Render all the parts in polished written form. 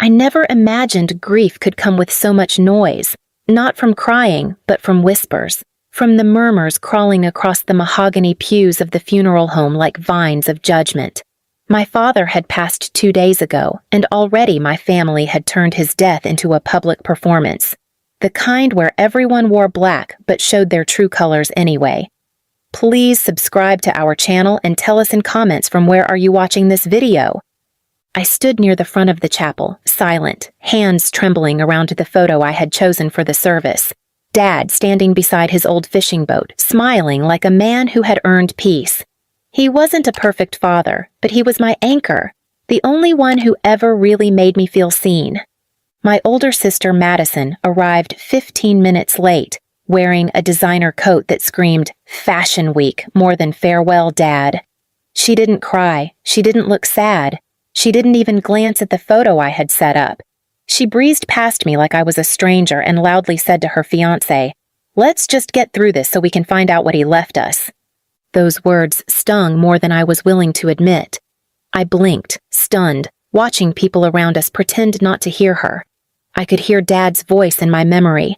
I never imagined grief could come with so much noise, not from crying, but from whispers, from the murmurs crawling across the mahogany pews of the funeral home like vines of judgment. My father had passed 2 days ago, and already my family had turned his death into a public performance, the kind where everyone wore black but showed their true colors anyway. Please subscribe to our channel and tell us in comments from where are you watching this video. I stood near the front of the chapel, silent, hands trembling around the photo I had chosen for the service. Dad standing beside his old fishing boat, smiling like a man who had earned peace. He wasn't a perfect father, but he was my anchor, the only one who ever really made me feel seen. My older sister Madison arrived 15 minutes late, wearing a designer coat that screamed Fashion Week more than farewell, Dad. She didn't cry. She didn't look sad. She didn't even glance at the photo I had set up. She breezed past me like I was a stranger and loudly said to her fiancé, "Let's just get through this so we can find out what he left us." Those words stung more than I was willing to admit. I blinked, stunned, watching people around us pretend not to hear her. I could hear Dad's voice in my memory.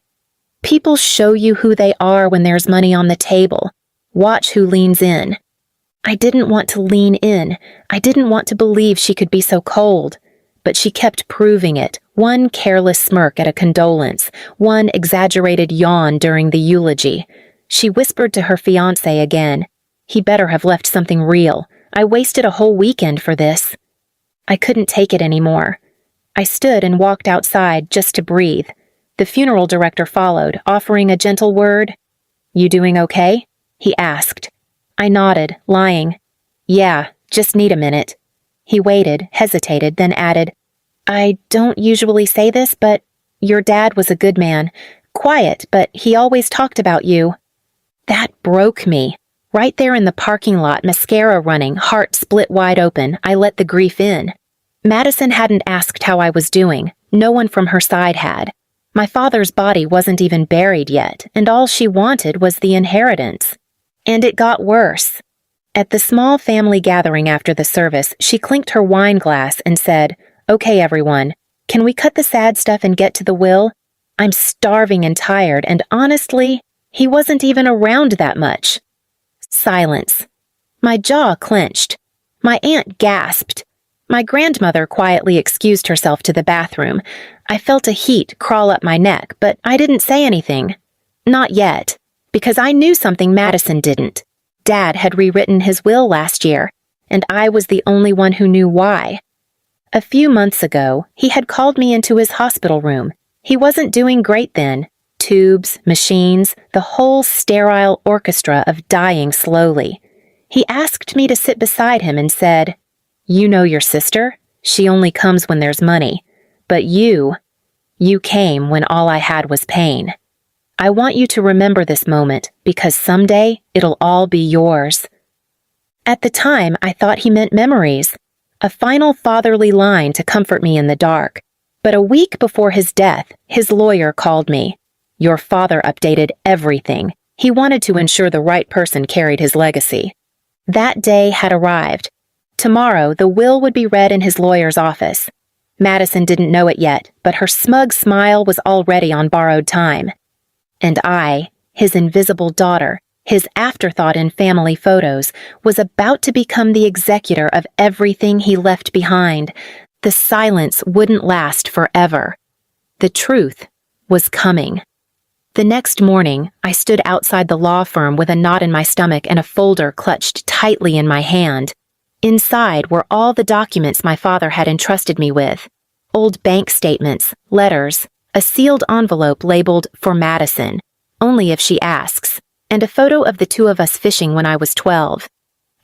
People show you who they are when there's money on the table. Watch who leans in. I didn't want to lean in. I didn't want to believe she could be so cold. But she kept proving it, one careless smirk at a condolence, one exaggerated yawn during the eulogy. She whispered to her fiancé again, "He better have left something real. I wasted a whole weekend for this." I couldn't take it anymore. I stood and walked outside just to breathe. The funeral director followed, offering a gentle word. "You doing okay?" he asked. I nodded, lying. "Yeah, just need a minute." He waited, hesitated, then added, "I don't usually say this, but your dad was a good man. Quiet, but he always talked about you." That broke me. Right there in the parking lot, mascara running, heart split wide open, I let the grief in. Madison hadn't asked how I was doing. No one from her side had. My father's body wasn't even buried yet, and all she wanted was the inheritance. And it got worse. At the small family gathering after the service, she clinked her wine glass and said, "Okay, everyone, can we cut the sad stuff and get to the will? I'm starving and tired, and honestly, he wasn't even around that much." Silence. My jaw clenched. My aunt gasped. My grandmother quietly excused herself to the bathroom. I felt a heat crawl up my neck, but I didn't say anything. Not yet, because I knew something Madison didn't. Dad had rewritten his will last year, and I was the only one who knew why. A few months ago, he had called me into his hospital room. He wasn't doing great then. Tubes, machines, the whole sterile orchestra of dying slowly. He asked me to sit beside him and said, "You know your sister? She only comes when there's money. But you came when all I had was pain. I want you to remember this moment because someday it'll all be yours." At the time, I thought he meant memories, a final fatherly line to comfort me in the dark. But a week before his death, his lawyer called me. Your father updated everything. He wanted to ensure the right person carried his legacy. That day had arrived. Tomorrow, the will would be read in his lawyer's office. Madison didn't know it yet, but her smug smile was already on borrowed time. And I, his invisible daughter, his afterthought in family photos, was about to become the executor of everything he left behind. The silence wouldn't last forever. The truth was coming. The next morning, I stood outside the law firm with a knot in my stomach and a folder clutched tightly in my hand. Inside were all the documents my father had entrusted me with. Old bank statements, letters, a sealed envelope labeled "For Madison," only if she asks, and a photo of the two of us fishing when I was 12.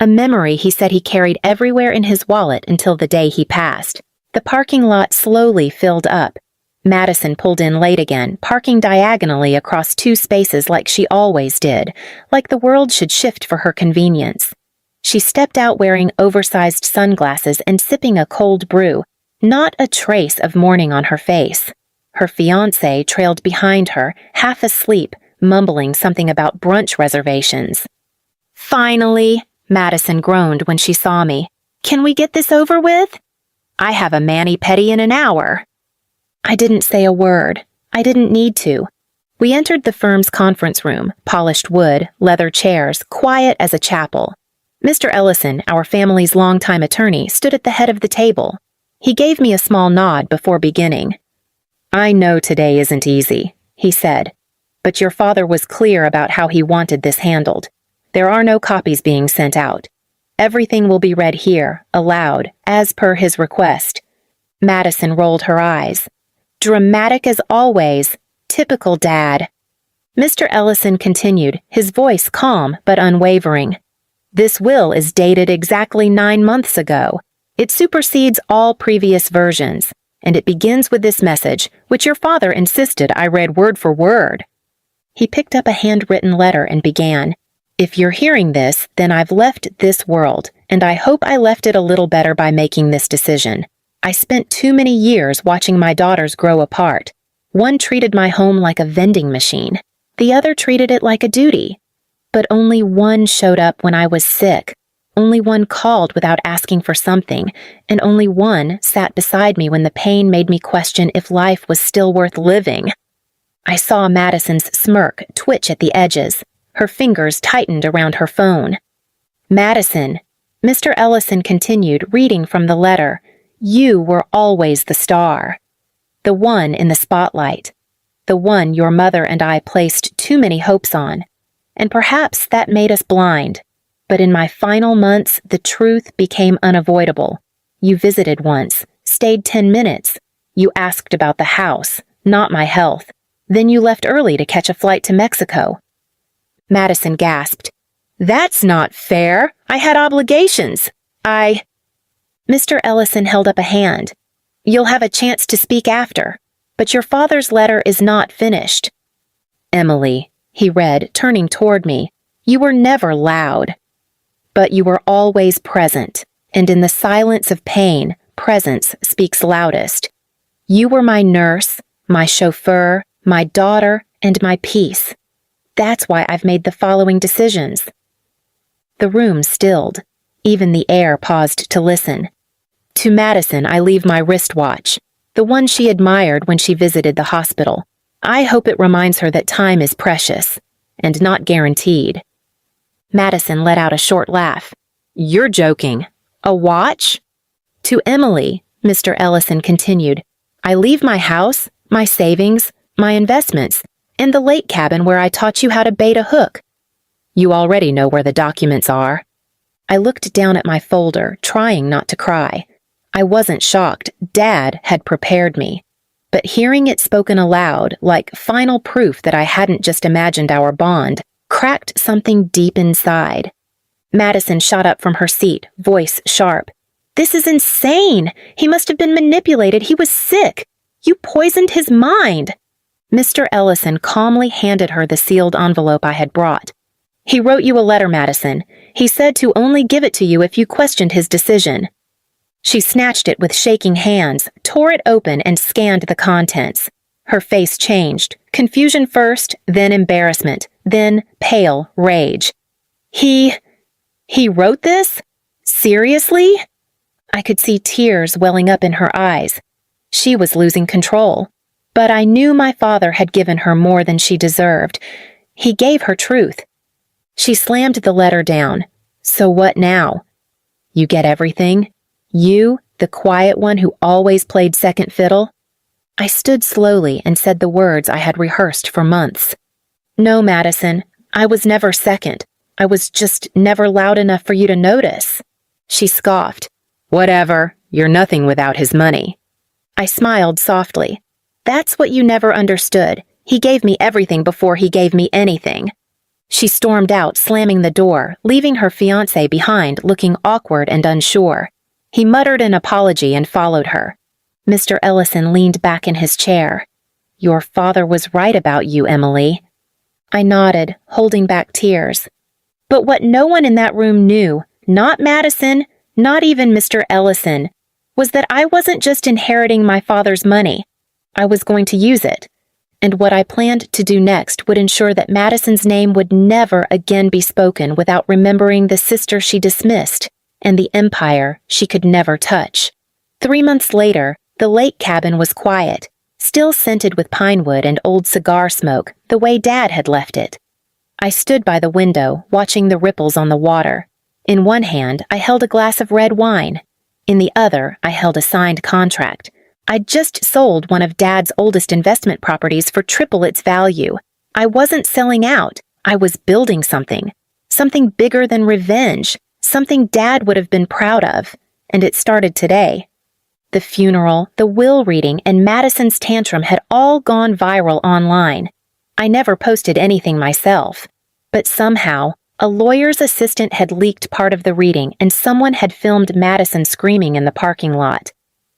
A memory he said he carried everywhere in his wallet until the day he passed. The parking lot slowly filled up. Madison pulled in late again, parking diagonally across 2 spaces like she always did, like the world should shift for her convenience. She stepped out wearing oversized sunglasses and sipping a cold brew, not a trace of mourning on her face. Her fiancé trailed behind her, half asleep, mumbling something about brunch reservations. "Finally," Madison groaned when she saw me. "Can we get this over with? I have a mani-pedi in an hour." I didn't say a word. I didn't need to. We entered the firm's conference room, polished wood, leather chairs, quiet as a chapel. Mr. Ellison, our family's longtime attorney, stood at the head of the table. He gave me a small nod before beginning. "I know today isn't easy," he said, "but your father was clear about how he wanted this handled. There are no copies being sent out. Everything will be read here, aloud, as per his request." Madison rolled her eyes. Dramatic as always. Typical Dad. Mr. Ellison continued, his voice calm but unwavering. "This will is dated exactly 9 months ago. It supersedes all previous versions, and it begins with this message, which your father insisted I read word for word." He picked up a handwritten letter and began, "If you're hearing this, then I've left this world, and I hope I left it a little better by making this decision. I spent too many years watching my daughters grow apart. One treated my home like a vending machine. The other treated it like a duty. But only one showed up when I was sick. Only one called without asking for something, and only one sat beside me when the pain made me question if life was still worth living." I saw Madison's smirk twitch at the edges. Her fingers tightened around her phone. "Madison," Mr. Ellison continued, reading from the letter, "you were always the star. The one in the spotlight. The one your mother and I placed too many hopes on. And perhaps that made us blind. But in my final months, the truth became unavoidable. You visited once, stayed 10 minutes. You asked about the house, not my health. Then you left early to catch a flight to Mexico." Madison gasped. "That's not fair. I had obligations. Mr. Ellison held up a hand. "You'll have a chance to speak after, but your father's letter is not finished." "Emily," he read, turning toward me, "you were never loud. But you were always present, and in the silence of pain, presence speaks loudest. You were my nurse, my chauffeur, my daughter, and my peace. That's why I've made the following decisions." The room stilled. Even the heir paused to listen. To Madison, I leave my wristwatch, the one she admired when she visited the hospital. I hope it reminds her that time is precious, and not guaranteed. Madison let out a short laugh. "You're joking. A watch?" To Emily, Mr. Ellison continued, "I leave my house, my savings, my investments, and the lake cabin where I taught you how to bait a hook. You already know where the documents are." I looked down at my folder, trying not to cry. I wasn't shocked. Dad had prepared me. But hearing it spoken aloud, like final proof that I hadn't just imagined our bond, cracked something deep inside. Madison shot up from her seat, voice sharp. "This is insane! He must have been manipulated. He was sick. You poisoned his mind." Mr. Ellison calmly handed her the sealed envelope I had brought. "He wrote you a letter, Madison. He said to only give it to you if you questioned his decision." She snatched it with shaking hands, tore it open, and scanned the contents. Her face changed, confusion first, then embarrassment, then pale rage. He wrote this? Seriously?" I could see tears welling up in her eyes. She was losing control. But I knew my father had given her more than she deserved. He gave her truth. She slammed the letter down. "So what now? You get everything? You, the quiet one who always played second fiddle?" I stood slowly and said the words I had rehearsed for months. "No, Madison, I was never second. I was just never loud enough for you to notice." She scoffed. "Whatever, you're nothing without his money." I smiled softly. "That's what you never understood. He gave me everything before he gave me anything." She stormed out, slamming the door, leaving her fiancé behind, looking awkward and unsure. He muttered an apology and followed her. Mr. Ellison leaned back in his chair. "Your father was right about you, Emily." I nodded, holding back tears. But what no one in that room knew, not Madison, not even Mr. Ellison, was that I wasn't just inheriting my father's money. I was going to use it. And what I planned to do next would ensure that Madison's name would never again be spoken without remembering the sister she dismissed and the empire she could never touch. 3 months later, the lake cabin was quiet. still scented with pine wood and old cigar smoke, the way Dad had left it. I stood by the window, watching the ripples on the water. In one hand, I held a glass of red wine. In the other, I held a signed contract. I'd just sold one of Dad's oldest investment properties for triple its value. I wasn't selling out. I was building something. Something bigger than revenge. Something Dad would have been proud of. And it started today. The funeral, the will reading, and Madison's tantrum had all gone viral online. I never posted anything myself. But somehow, a lawyer's assistant had leaked part of the reading and someone had filmed Madison screaming in the parking lot.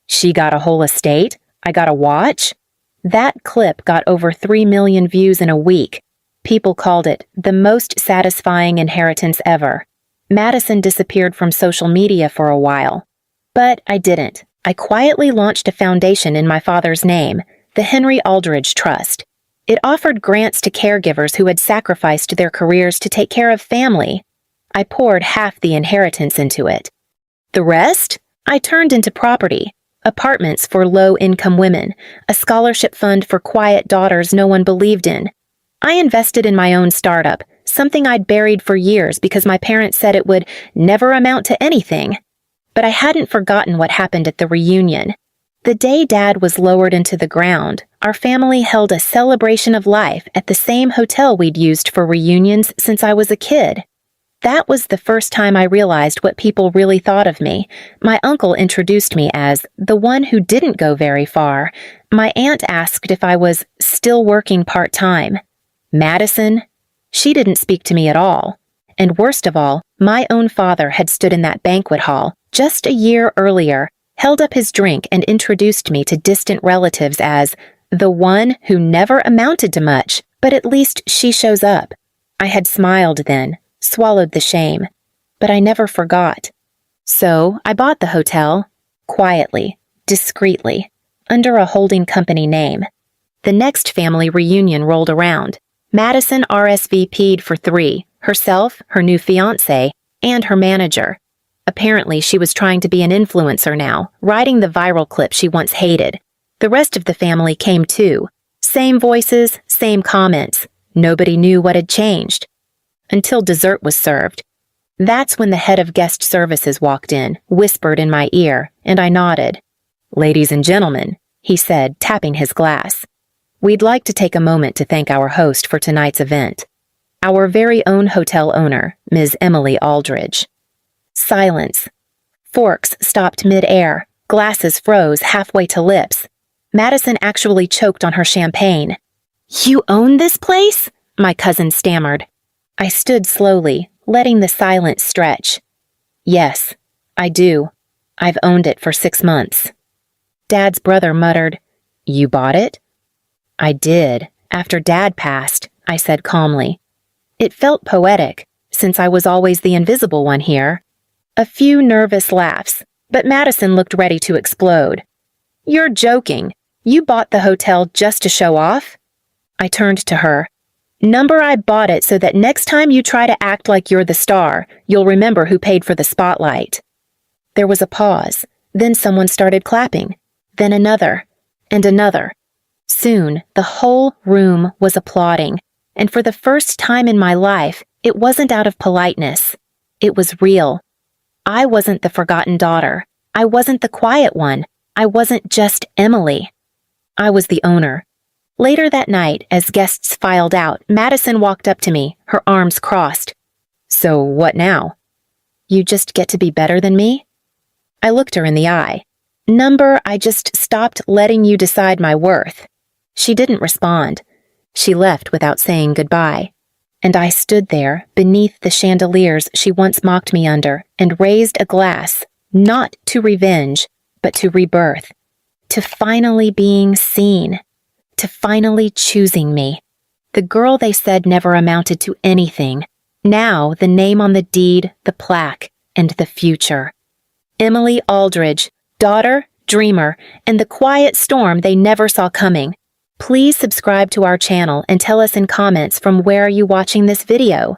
She got a whole estate? I got a watch? That clip got over 3 million views in a week. People called it the most satisfying inheritance ever. Madison disappeared from social media for a while. But I didn't. I quietly launched a foundation in my father's name, the Henry Aldridge Trust. It offered grants to caregivers who had sacrificed their careers to take care of family. I poured half the inheritance into it. The rest? I turned into property. Apartments for low-income women, a scholarship fund for quiet daughters no one believed in. I invested in my own startup, something I'd buried for years because my parents said it would never amount to anything. But I hadn't forgotten what happened at the reunion. The day Dad was lowered into the ground, our family held a celebration of life at the same hotel we'd used for reunions since I was a kid. That was the first time I realized what people really thought of me. My uncle introduced me as the one who didn't go very far. My aunt asked if I was still working part-time. Madison? She didn't speak to me at all. And worst of all, my own father had stood in that banquet hall just a year earlier, held up his drink and introduced me to distant relatives as the one who never amounted to much, but at least she shows up. I had smiled then, swallowed the shame, but I never forgot. So I bought the hotel, quietly, discreetly, under a holding company name. The next family reunion rolled around. Madison RSVP'd for 3, herself, her new fiancé, and her manager. Apparently, she was trying to be an influencer now, writing the viral clip she once hated. The rest of the family came too. Same voices, same comments. Nobody knew what had changed. Until dessert was served. That's when the head of guest services walked in, whispered in my ear, and I nodded. "Ladies and gentlemen," he said, tapping his glass. "We'd like to take a moment to thank our host for tonight's event. Our very own hotel owner, Ms. Emily Aldridge." Silence. Forks stopped mid-air. Glasses froze halfway to lips. Madison actually choked on her champagne. "You own this place?" my cousin stammered. I stood slowly, letting the silence stretch. "Yes, I do. I've owned it for 6 months." Dad's brother muttered, "You bought it?" "I did, after Dad passed," I said calmly. It felt poetic, since I was always the invisible one here. A few nervous laughs, but Madison looked ready to explode. "You're joking. You bought the hotel just to show off?" I turned to her. "Number I bought it so that next time you try to act like you're the star, you'll remember who paid for the spotlight." There was a pause. Then someone started clapping. Then another. And another. Soon, the whole room was applauding. And for the first time in my life, it wasn't out of politeness. It was real. I wasn't the forgotten daughter. I wasn't the quiet one. I wasn't just Emily. I was the owner. Later that night, as guests filed out, Madison walked up to me, her arms crossed. "So what now?" "You just get to be better than me?" I looked her in the eye. "Number, I just stopped letting you decide my worth." She didn't respond. She left without saying goodbye. And I stood there, beneath the chandeliers she once mocked me under, and raised a glass, not to revenge, but to rebirth. To finally being seen. To finally choosing me. The girl they said never amounted to anything. Now the name on the deed, the plaque, and the future. Emily Aldridge, daughter, dreamer, and the quiet storm they never saw coming. Please subscribe to our channel and tell us in comments from where are you watching this video.